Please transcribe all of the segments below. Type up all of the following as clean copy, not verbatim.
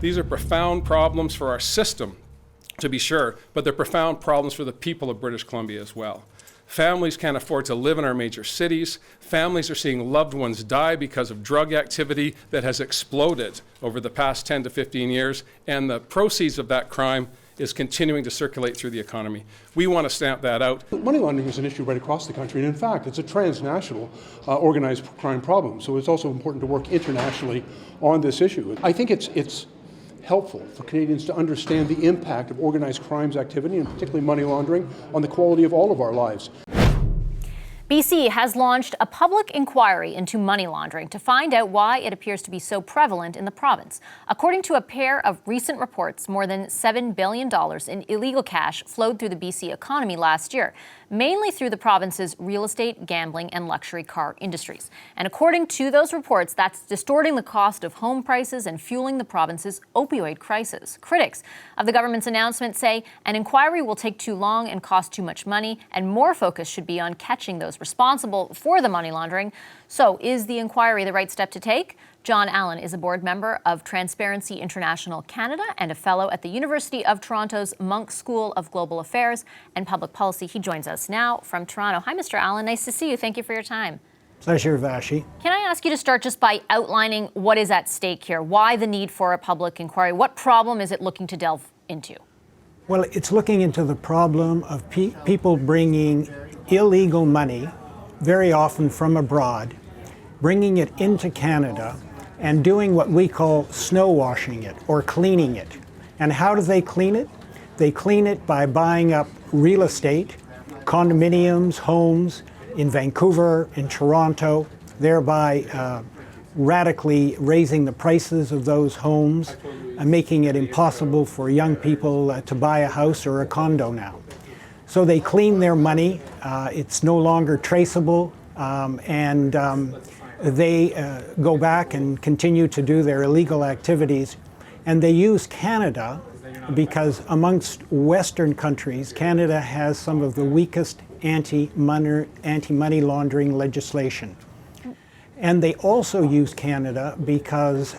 These are profound problems for our system, to be sure, but they're profound problems for the people of British Columbia as well. Families can't afford to live in our major cities. Families are seeing loved ones die because of drug activity that has exploded over the past 10 to 15 years, and the proceeds of that crime is continuing to circulate through the economy. We want to stamp that out. Money laundering is an issue right across the country, and in fact, it's a transnational organized crime problem. So it's also important to work internationally on this issue. I think it's helpful for Canadians to understand the impact of organized crimes activity, and particularly money laundering, on the quality of all of our lives. BC has launched a public inquiry into money laundering to find out why it appears to be so prevalent in the province. According to a pair of recent reports, more than $7 billion in illegal cash flowed through the BC economy last year, mainly through the province's real estate, gambling, and luxury car industries. And according to those reports, that's distorting the cost of home prices and fueling the province's opioid crisis. Critics of the government's announcement say an inquiry will take too long and cost too much money, and more focus should be on catching those responsible for the money laundering. So is the inquiry the right step to take? John Allen is a board member of Transparency International Canada and a fellow at the University of Toronto's Munk School of Global Affairs and Public Policy. He joins us now from Toronto. Hi, Mr. Allen. Nice to see you. Thank you for your time. Pleasure, Vashi. Can I ask you to start just by outlining what is at stake here? Why the need for a public inquiry? What problem is it looking to delve into? Well, it's looking into the problem of people bringing illegal money, very often from abroad, bringing it into Canada and doing what we call snow washing it or cleaning it. And how do they clean it? They clean it by buying up real estate, condominiums, homes in Vancouver, in Toronto, thereby radically raising the prices of those homes and making it impossible for young people to buy a house or a condo now. So they clean their money. It's no longer traceable, and they go back and continue to do their illegal activities. And they use Canada because amongst Western countries, Canada has some of the weakest anti-money laundering legislation. And they also use Canada because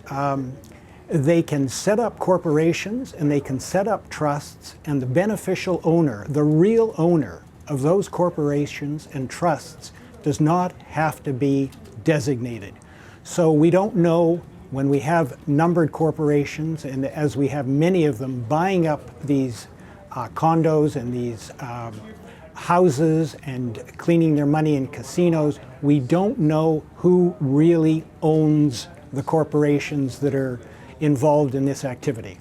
they can set up corporations and they can set up trusts, and the beneficial owner, the real owner of those corporations and trusts, does not have to be designated. So we don't know, when we have numbered corporations, and as we have many of them buying up these condos and these houses and cleaning their money in casinos, we don't know who really owns the corporations that are involved in this activity.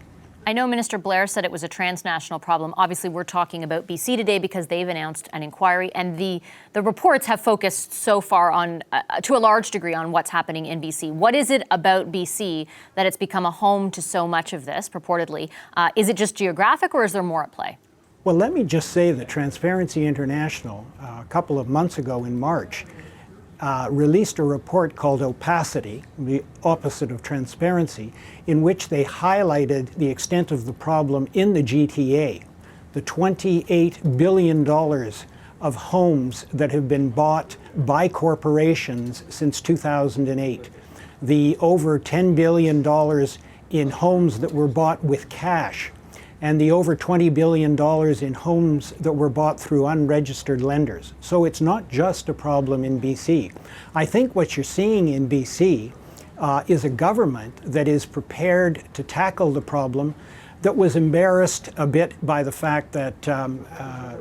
I know Minister Blair said it was a transnational problem. Obviously, we're talking about BC today because they've announced an inquiry, and the reports have focused so far on, to a large degree, on what's happening in BC. What is it about BC that it's become a home to so much of this, purportedly? Is it just geographic, or is there more at play? Well, let me just say that Transparency International, a couple of months ago in March, released a report called Opacity, the opposite of transparency, in which they highlighted the extent of the problem in the GTA, the $28 billion of homes that have been bought by corporations since 2008, the over $10 billion in homes that were bought with cash, and the over $20 billion in homes that were bought through unregistered lenders. So it's not just a problem in BC. I think what you're seeing in BC is a government that is prepared to tackle the problem, that was embarrassed a bit by the fact that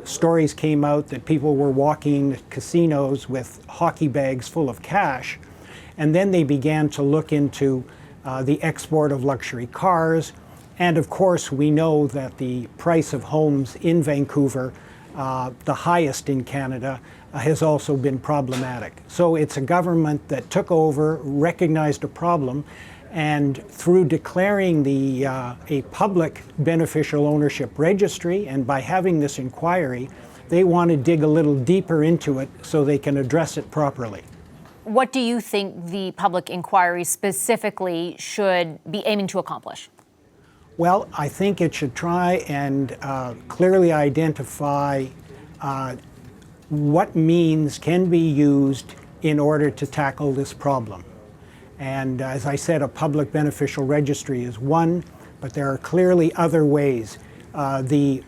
stories came out that people were walking casinos with hockey bags full of cash, and then they began to look into the export of luxury cars. And of course, we know that the price of homes in Vancouver, the highest in Canada, has also been problematic. So it's a government that took over, recognized a problem, and through declaring a public beneficial ownership registry, and by having this inquiry, they want to dig a little deeper into it so they can address it properly. What do you think the public inquiry specifically should be aiming to accomplish? Well, I think it should try and clearly identify what means can be used in order to tackle this problem. And as I said, a public beneficial registry is one. but there are clearly other ways. The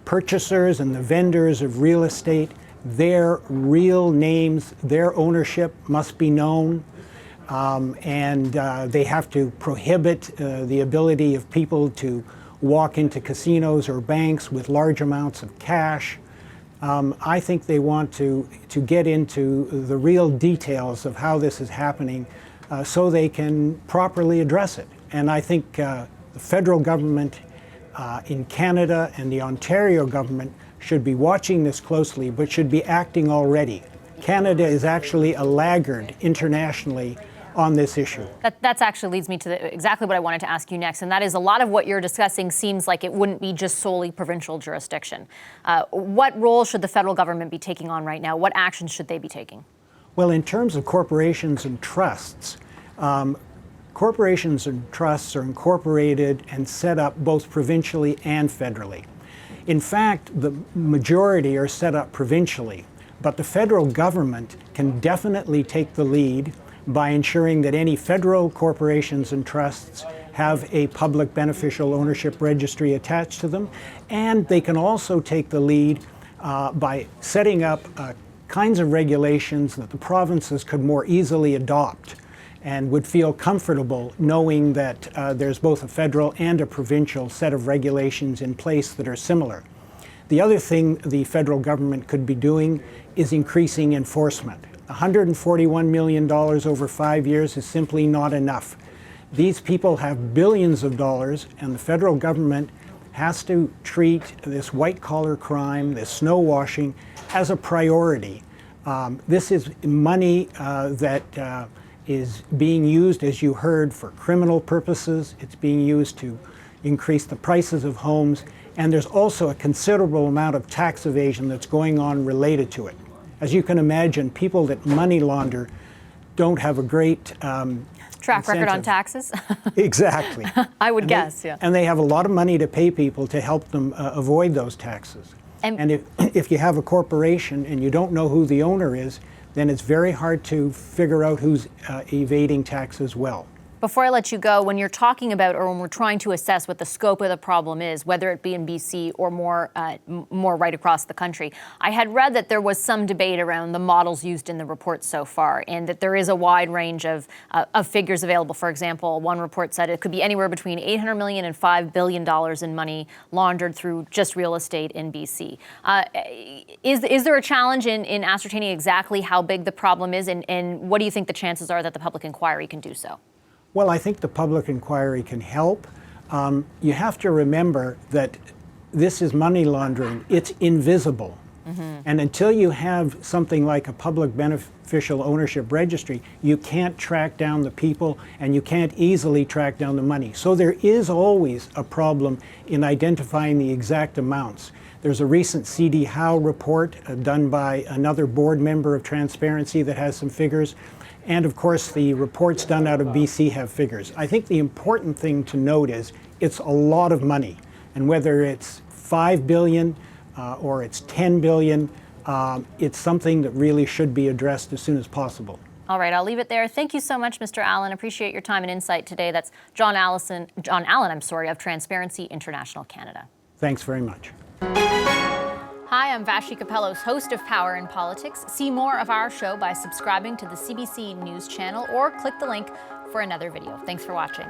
purchasers and the vendors of real estate, their real names, their ownership must be known, and they have to prohibit the ability of people to walk into casinos or banks with large amounts of cash. I think they want to get into the real details of how this is happening so they can properly address it. And I think the federal government in Canada and the Ontario government should be watching this closely, but should be acting already. Canada is actually a laggard internationally on this issue. That actually leads me to exactly what I wanted to ask you next, and that is a lot of what you're discussing seems like it wouldn't be just solely provincial jurisdiction. What role should the federal government be taking on right now? What actions should they be taking? Well, in terms of corporations and trusts, corporations and trusts are incorporated and set up both provincially and federally. In fact, the majority are set up provincially, but the federal government can definitely take the lead by ensuring that any federal corporations and trusts have a public beneficial ownership registry attached to them. And they can also take the lead by setting up kinds of regulations that the provinces could more easily adopt and would feel comfortable knowing that there's both a federal and a provincial set of regulations in place that are similar. The other thing the federal government could be doing is increasing enforcement. $141 million over 5 years is simply not enough. These people have billions of dollars, and the federal government has to treat this white-collar crime, this snow washing, as a priority. This is money that is being used, as you heard, for criminal purposes. It's being used to increase the prices of homes, and there's also a considerable amount of tax evasion that's going on related to it. As you can imagine, people that money launder don't have a great track record on taxes? Exactly. I would guess, yeah. And they have a lot of money to pay people to help them avoid those taxes. And if you have a corporation and you don't know who the owner is, then it's very hard to figure out who's evading tax as well. Before I let you go, when you're talking about or when we're trying to assess what the scope of the problem is, whether it be in BC or more right across the country, I had read that there was some debate around the models used in the report so far, and that there is a wide range of figures available. For example, one report said it could be anywhere between $800 million and $5 billion in money laundered through just real estate in BC. Is there a challenge in ascertaining exactly how big the problem is, and what do you think the chances are that the public inquiry can do so? Well, I think the public inquiry can help. You have to remember that this is money laundering. It's invisible. Mm-hmm. And until you have something like a public beneficial ownership registry, you can't track down the people and you can't easily track down the money. So there is always a problem in identifying the exact amounts. There's a recent C.D. Howe report done by another board member of Transparency that has some figures. And of course, the reports done out of BC have figures. I think the important thing to note is it's a lot of money. And whether it's $5 billion or it's $10 billion, it's something that really should be addressed as soon as possible. All right, I'll leave it there. Thank you so much, Mr. Allen. Appreciate your time and insight today. That's John Allen, of Transparency International Canada. Thanks very much. Hi, I'm Vashi Capellos, host of Power in Politics. See more of our show by subscribing to the CBC News channel or click the link for another video. Thanks for watching.